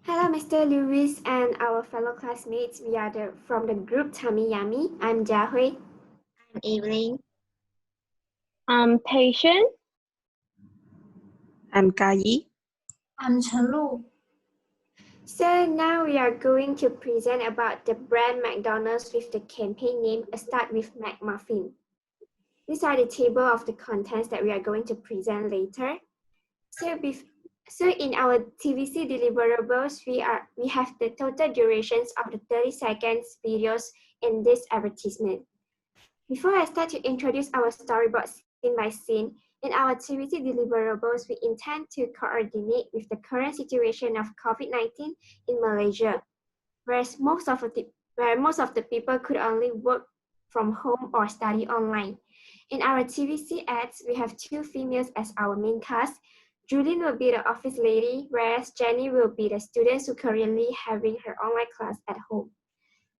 Hello, Mr. Lewis and our fellow classmates. We are from the group Tummy Yummy. I'm Jiahui. I'm Evelyn. Patient. I'm Kai. I'm Chen Lu. So now we are going to present about the brand McDonald's with the campaign name Start with McMuffin. These are the table of the contents that we are going to present later. So in our TVC deliverables, we have the total durations of the 30 seconds videos in this advertisement. Before I start to introduce our storyboard scene by scene, in our TVC deliverables, we intend to coordinate with the current situation of COVID-19 in Malaysia, where most of the people could only work from home or study online. In our TVC ads, we have two females as our main cast. Julene will be the office lady, whereas Jenny will be the student who currently having her online class at home.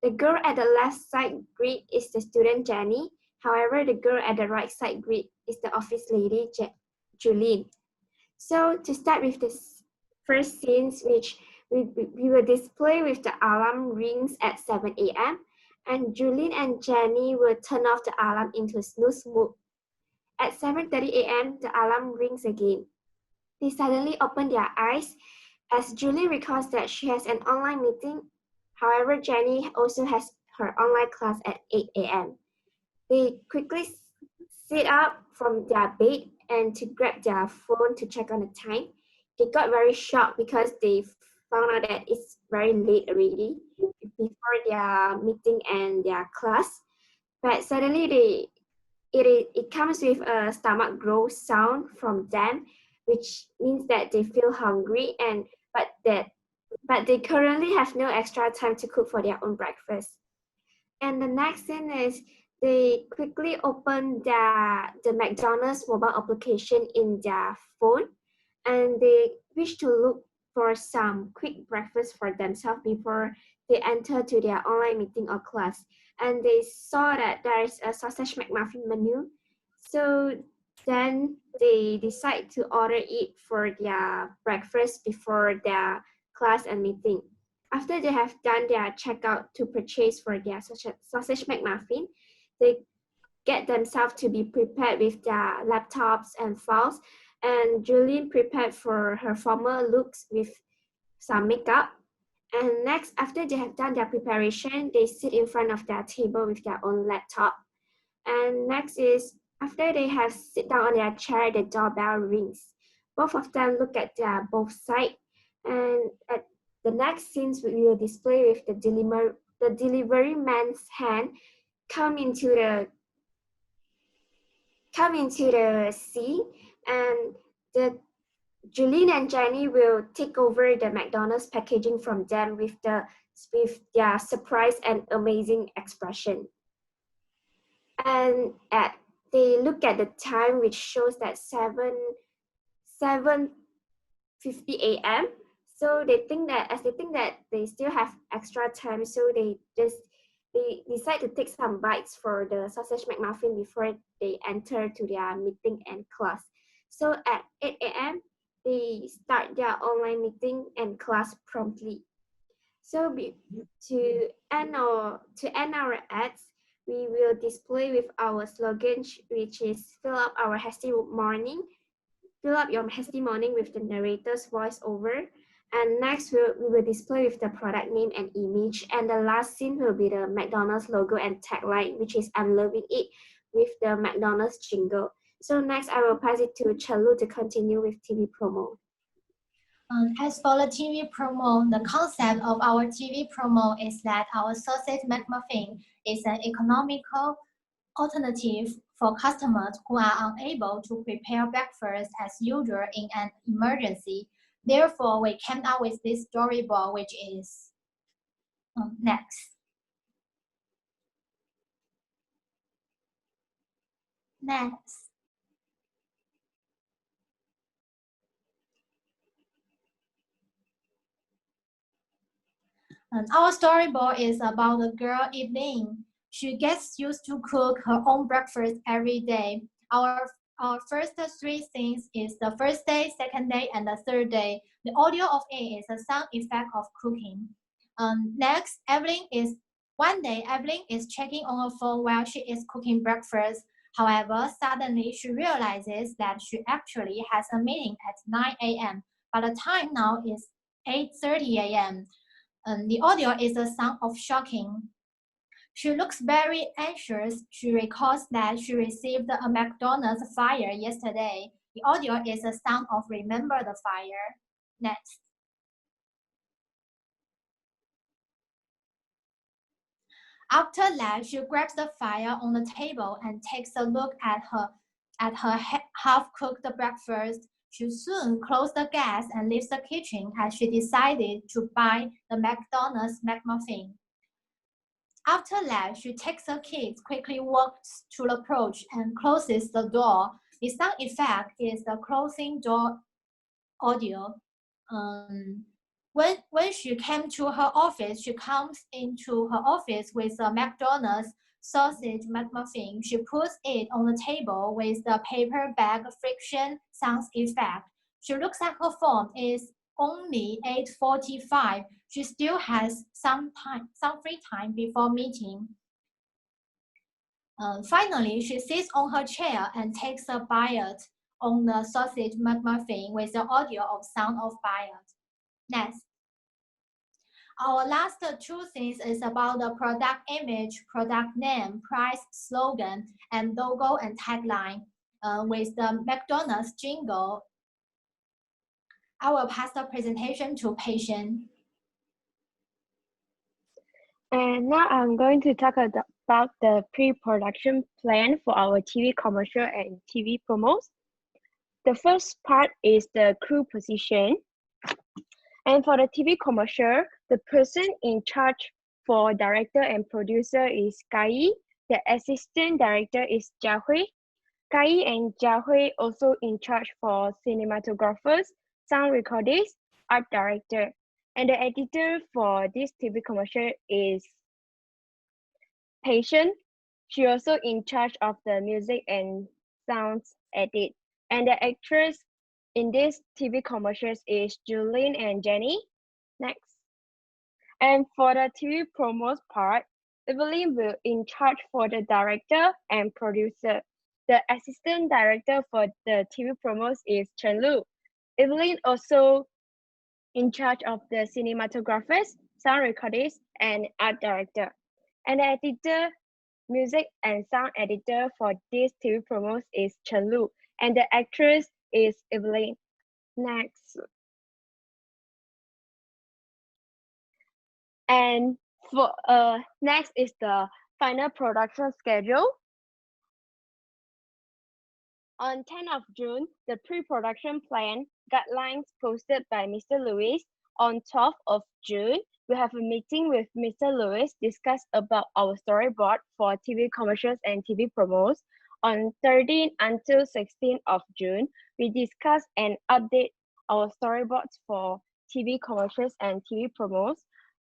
The girl at the left side grid is the student Jenny. However, the girl at the right side grid is the office lady Julene. So to start with this first scenes, which we will display with the alarm rings at 7 a.m. and Julene and Jenny will turn off the alarm into snooze mode. At 7:30 a.m., the alarm rings again. They suddenly open their eyes as Julie recalls that she has an online meeting. However, Jenny also has her online class at 8 a.m. They quickly sit up from their bed and to grab their phone to check on the time. They got very shocked because they found out that it's very late already before their meeting and their class. But suddenly it comes with a stomach growl sound from them, which means that they feel hungry but they currently have no extra time to cook for their own breakfast. And the next thing is they quickly open the McDonald's mobile application in their phone and they wish to look for some quick breakfast for themselves before they enter to their online meeting or class. And they saw that there is a sausage McMuffin menu. So then they decide to order it for their breakfast before their class and meeting. After they have done their checkout to purchase for their sausage McMuffin, they get themselves to be prepared with their laptops and files. And Julian prepared for her formal looks with some makeup. And next, after they have done their preparation, they sit in front of their table with their own laptop. And next is after they have sit down on their chair, the doorbell rings. Both of them look at their both sides. And at the next scenes we will display with the delivery man's hand come into the scene, and the Julene and Jenny will take over the McDonald's packaging from them with their surprise and amazing expression. And they look at the time, which shows that 7:50 a.m. So they think that they still have extra time, so they decide to take some bites for the sausage McMuffin before they enter to their meeting and class. So at 8 a.m., they start their online meeting and class promptly. So to end our ads, we will display with our slogan, which is fill up your hasty morning with the narrator's voiceover. And next, we will display with the product name and image. And the last scene will be the McDonald's logo and tagline, which is I'm loving it, with the McDonald's jingle. So next, I will pass it to Chalu to continue with TV promo. As for the TV promo, the concept of our TV promo is that our sausage McMuffin is an economical alternative for customers who are unable to prepare breakfast as usual in an emergency. Therefore, we came up with this storyboard, which is next. Our storyboard is about the girl Evelyn. She gets used to cook her own breakfast every day. Our Our first three scenes is the first day, second day, and the third day. The audio of it is a sound effect of cooking. Next, one day Evelyn is checking on her phone while she is cooking breakfast. However, suddenly she realizes that she actually has a meeting at 9 a.m. But the time now is 8:30 a.m. The audio is a sound of shocking. She looks very anxious. She recalls that she received a McDonald's flyer yesterday. The audio is a sound of remember the fire. Next. After that, she grabs the fire on the table and takes a look at her half-cooked breakfast. She soon closed the gas and leaves the kitchen as she decided to buy the McDonald's McMuffin. After that, she takes her keys, quickly walks to the porch, and closes the door. The sound effect is the closing door audio. When she came to her office, she comes into her office with a McDonald's sausage McMuffin. She puts it on the table with the paper bag friction sound effect. She looks at her phone. It's only 8:45. She still has some free time before meeting. Finally, she sits on her chair and takes a bite on the sausage McMuffin with the audio of sound of bite. Next. Our last two things is about the product image, product name, price, slogan, and logo and tagline. With the McDonald's jingle, I will pass the presentation to Patient. And now I'm going to talk about the pre-production plan for our TV commercial and TV promos. The first part is the crew position. And for the TV commercial, the person in charge for director and producer is Kai. The assistant director is Jia Hui. Kai and Jia Hui also in charge for cinematographers, sound recorders, art director. And the editor for this TV commercial is Patient. She also in charge of the music and sounds edit. And the actress in this TV commercials is Julene and Jenny. Next. And for the TV promos part, Evelyn will in charge for the director and producer. The assistant director for the TV promos is Chen Lu. Evelyn also in charge of the cinematographers, sound recorders, and art director. And the editor, music and sound editor for this TV promos is Chen Lu, and the actress is Evelyn. Next. And for next is the final production schedule. On 10th of June, the pre-production plan guidelines posted by Mr. Lewis. On 12th of June, we have a meeting with Mr. Lewis, discuss about our storyboard for TV commercials and TV promos. On 13th until 16th of June, we discuss and update our storyboards for TV commercials and TV promos.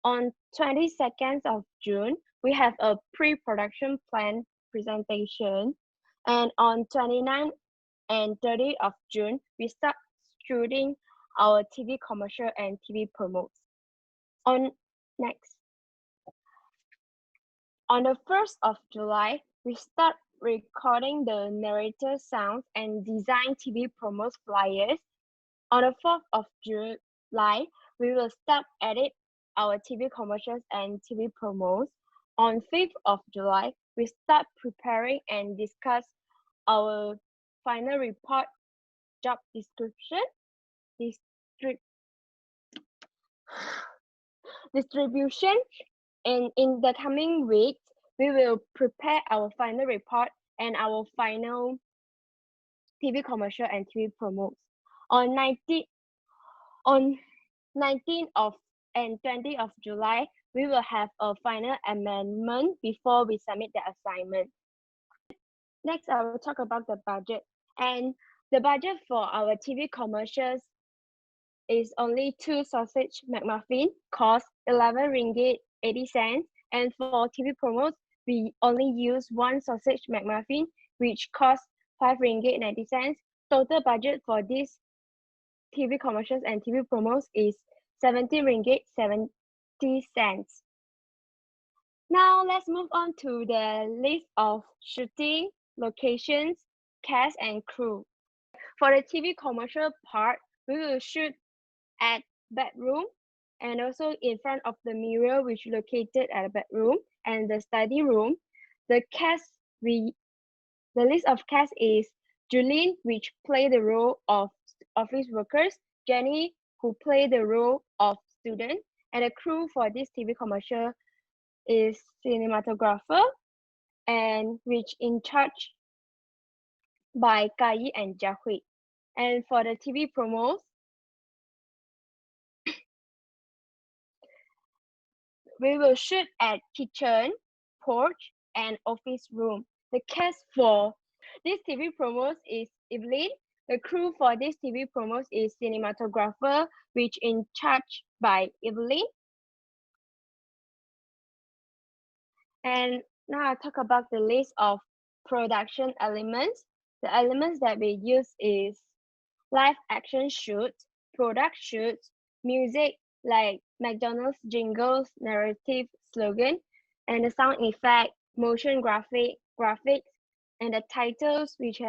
On 22nd of June, we have a pre-production plan presentation. And on 29th and 30th of June, we start shooting our TV commercial and TV promos. On the 1st of July, we start recording the narrator sounds and design TV promos flyers. On the 4th of July, we will start edit our TV commercials and TV promos. On 5th of July, we start preparing and discuss our final report, job description, distribution, and in the coming weeks, we will prepare our final report and our final TV commercial and TV promos. On 19th of and 20th of July, we will have a final amendment before we submit the assignment. Next, I will talk about the budget. And the budget for our TV commercials is only 2 sausage McMuffin, cost 11 ringgit 80 cents. And for TV promos, we only use 1 sausage McMuffin, which costs 5 ringgit 90 cents. Total budget for these TV commercials and TV promos is 17 ringgit 70 cents. Now let's move on to the list of shooting locations, cast and crew. For the TV commercial part, we will shoot at bedroom and also in front of the mirror which located at the bedroom and the study room. The list of cast is Julene, which play the role of office workers, Jenny, who play the role of student, and the crew for this TV commercial is cinematographer, and which in charge by Kai and Jiahui. And for the TV promos, we will shoot at kitchen, porch, and office room. The cast for this TV promos is Evelyn. The crew for this TV promos is cinematographer, which in charge by Evelyn. And now I'll talk about the list of production elements. The elements that we use is live action shoots, product shoots, music like McDonald's jingles, narrative slogan, and the sound effect, motion graphics, and the titles which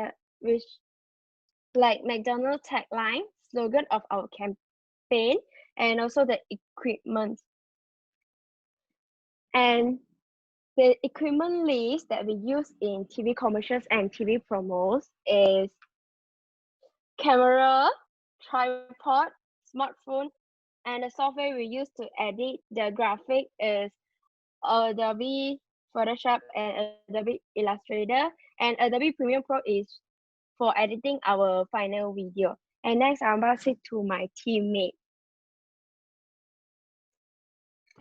like McDonald's tagline, slogan of our campaign, and also the equipment. And the equipment list that we use in TV commercials and TV promos is camera, tripod, smartphone, and the software we use to edit the graphic is Adobe Photoshop and Adobe Illustrator, and Adobe Premiere Pro is for editing our final video. And next, I'll pass it to my teammate.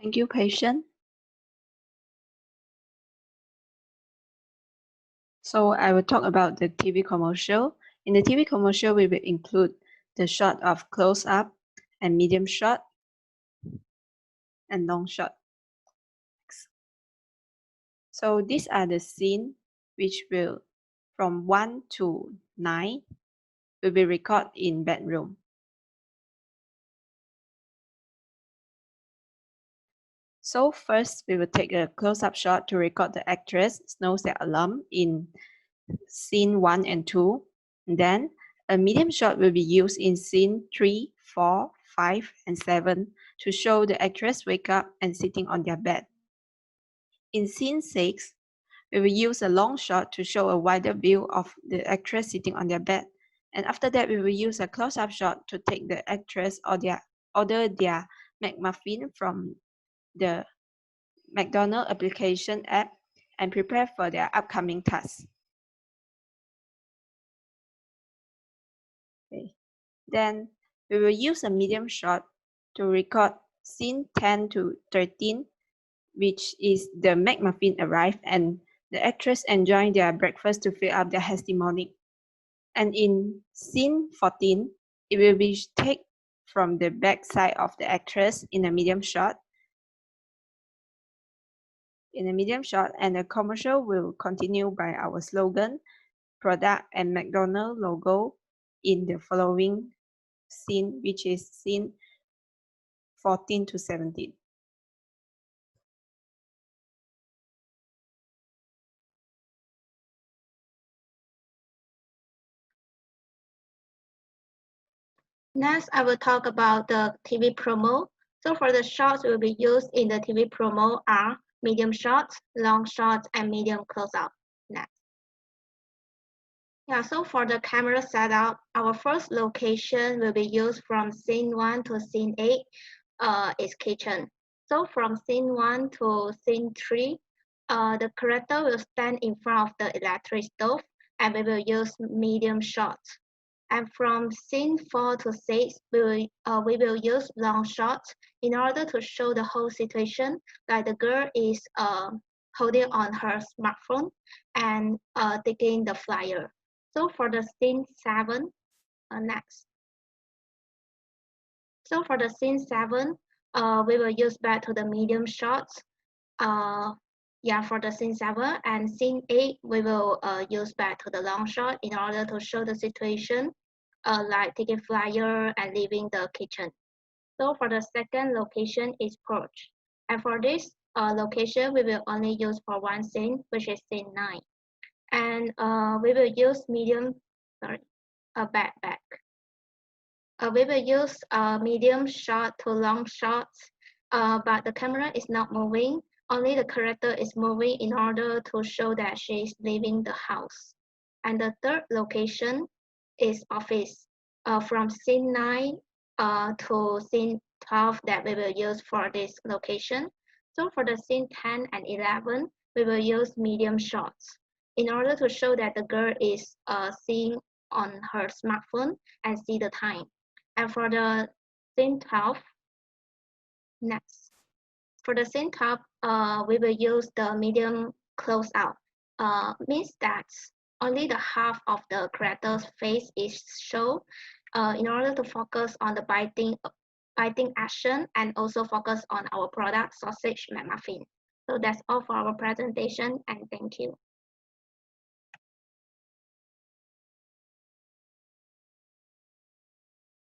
Thank you, Patient. So I will talk about the TV commercial. In the TV commercial, we will include the shot of close-up and medium shot and long shot. So these are the scenes which will, from 1 to 9, will be recorded in bedroom. So first, we will take a close-up shot to record the actress Snow Set Alarm in scene 1 and 2. And then a medium shot will be used in scene 3, 4, 5, and 7 to show the actress wake up and sitting on their bed. In scene 6, we will use a long shot to show a wider view of the actress sitting on their bed. And after that, we will use a close-up shot to take the actress order their McMuffin from the McDonald's application app and prepare for their upcoming tasks. Okay. Then we will use a medium shot to record scene 10 to 13, which is the McMuffin arrive and the actress enjoying their breakfast to fill up their hasty morning. And in scene 14, it will be taken from the back side of the actress in a medium shot. And the commercial will continue by our slogan, product, and McDonald's logo in the following scene, which is scene 14 to 17. Next, I will talk about the TV promo. So for the shots will be used in the TV promo are medium shots, long shots, and medium close-up. Next. Yeah, so for the camera setup, our first location will be used from scene 1 to scene 8 is kitchen. So from scene 1 to scene 3, the character will stand in front of the electric stove and we will use medium shots. And from scene 4 to 6, we will use long shots in order to show the whole situation, like the girl is holding on her smartphone and taking the flyer. So for the scene 7, next. So for the scene 7, we will use back to the medium shots Yeah, for the scene 7 and scene 8, we will use back to the long shot in order to show the situation, like taking flyer and leaving the kitchen. So for the second location is porch. And for this location, we will only use for one scene, which is scene 9. And we will use back. We will use medium shot to long shots, but the camera is not moving. Only the character is moving in order to show that she is leaving the house. And the third location is office. From scene 9 to scene 12 that we will use for this location. So for the scene 10 and 11, we will use medium shots in order to show that the girl is seeing on her smartphone and see the time. And for the scene 12, next. For the scene 12, we will use the medium close out. Means that only the half of the character's face is shown in order to focus on the biting action and also focus on our product, sausage McMuffin. So that's all for our presentation, and thank you.